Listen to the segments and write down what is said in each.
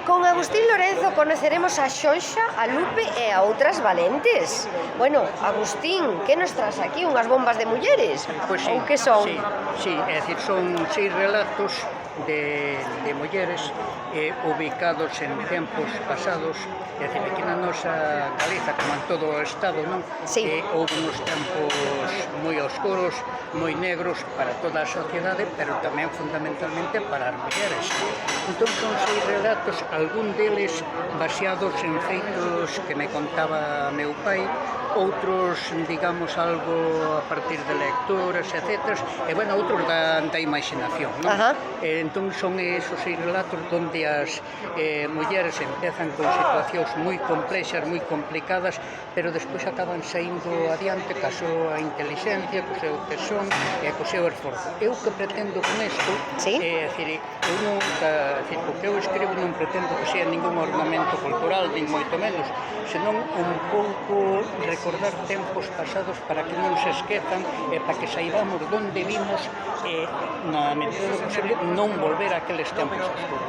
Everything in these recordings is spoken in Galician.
Con Agustín Lorenzo conoceremos a Xonxa, a Lupe e a outras valentes. Bueno, Agustín, que nos tras aquí? Unhas bombas de mulleres? Pois sí, Ou que son? sí, é dicir, son 6 relatos de mulleres ubicados en tempos pasados, é dicir, aquí na nosa Galiza, como en todo o Estado, non? Sí. Houve uns tempos moi oscuros, moi negros para toda a sociedade, pero tamén fundamentalmente para as mulleres. Entón son 6 relatos, algún deles baseados en feitos que me contaba meu pai, outros, digamos, algo a partir de lecturas, etc. E, bueno, outros da imaginación, non? Entón son esos 6 relatos onde as mulleres empezan con situacións moi complexas, moi complicadas, pero despois acaban saindo adiante ca súa inteligencia, co seu tesón e co seu esforzo. Eu que pretendo con isto, é dicir, eu non, o que eu escribo non pretendo que sea ningún ornamento cultural, nin moito menos, senón un pouco recordar tempos pasados para que non se esquezan e para que saibamos onde vimos na medida do posible non volver a aqueles tempos oscuros.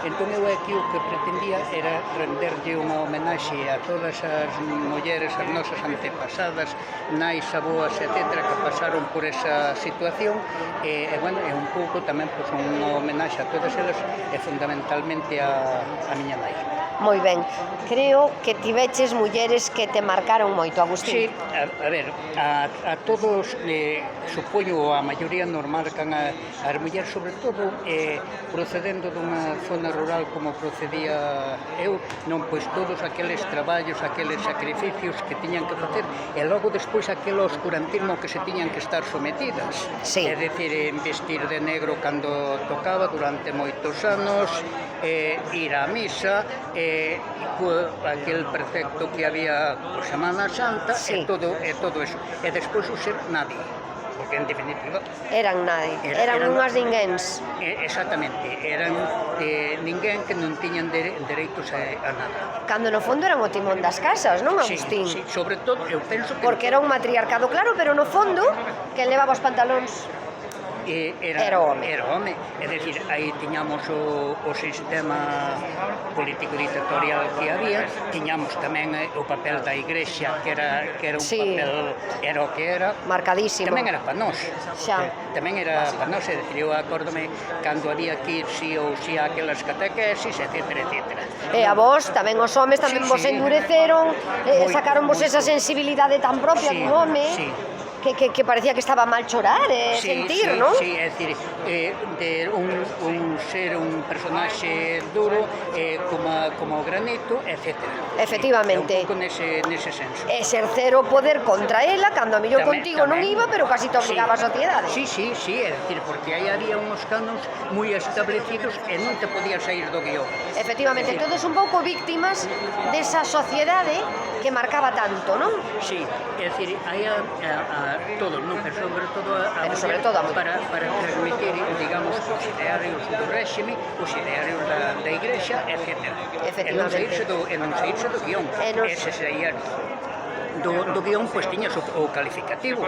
Entón eu aquí o que pretendía era renderlle unha homenaxe a todas as mulleres, as nosas antepasadas, nais, aboas, etc., que pasaron por esa situación e, bueno, é un pouco tamén unha homenaxe a todas elas e fundamentalmente a miña nai. Moi ben, creo que tiveches mulleres que te marcaron moito, Agustín. Sí, a ver, a todos, supoño, a maioría nos marcan as mulleres, sobre todo procedendo dunha zona rural como procedía eu, non, pois todos aqueles traballos, aqueles sacrificios que tiñan que facer e logo despois aquel oscurantismo que se tiñan que estar sometidas. Sí. É dicir, vestir de negro cando tocaba durante moitos anos, ir á misa, aquel precepto que había por Semana Santa, e todo eso. E despois o ser nadie, porque en definitiva eran nadie, eran unhas ninguéns. Exactamente, eran ninguén que non tiñan dereitos a nada. Cando no fondo eran o timón das casas, non, Agustín? Sí, sobre todo, eu penso que... Porque era un matriarcado claro, pero no fondo, quen levaba os pantalóns era o home. Era o home, é dicir, aí tiñamos o sistema político-dictatorial que había, tiñamos tamén o papel da Igrexa, que era un papel, era o que era. Marcadísimo. Tamén era para nós. Xa. Tamén era para nós, é dicir, eu acórdome cando había que ir si ou si a aquelas catequesis, etc. E a vos, tamén os homes, tamén vos endureceron, sacaron vos esa sensibilidade tan propia dun home. Que parecía que estaba mal chorar e sentir, non? Sí, é dicir, de un ser, un personaxe duro, como granito, etc. Efectivamente. Un pouco nese senso. Exercer o poder contra ela, cando a millor contigo non iba, pero casi te obligaba a sociedade. Sí, é dicir, porque aí había uns canos moi establecidos e non te podías sair do guión. Efectivamente, todos un pouco víctimas desa sociedade que marcaba tanto, non? Sí, é dicir, aí todos, non, pero sobre todo para transmitir, digamos, os idearios do réxime, os idearios da Igrexa, etc. E non saírse do guión. Ese saía do guión, pois tiñas o calificativo.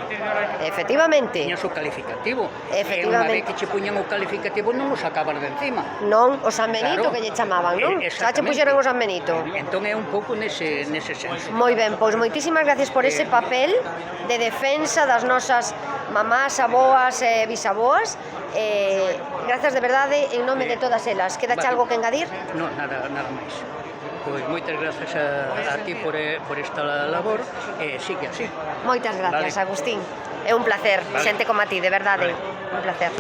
Efectivamente. Tiñas o calificativo. Efectivamente. E unha vez que che puñan o calificativo non o sacabas de encima. Non, o San Benito que lle chamaban, non? Xa che puxeron o San Benito. Entón é un pouco nese senso. Moi ben, pois moitísimas gracias por ese papel de defensa das nosas mamás, aboas e bisaboas. Grazas de verdade en nome de todas elas. Quedache algo que engadir? Non, nada máis. Pois moitas grazas a ti por esta labor e sigue así. Moitas grazas, Agustín. É un placer, xente como a ti, de verdade. Un placer.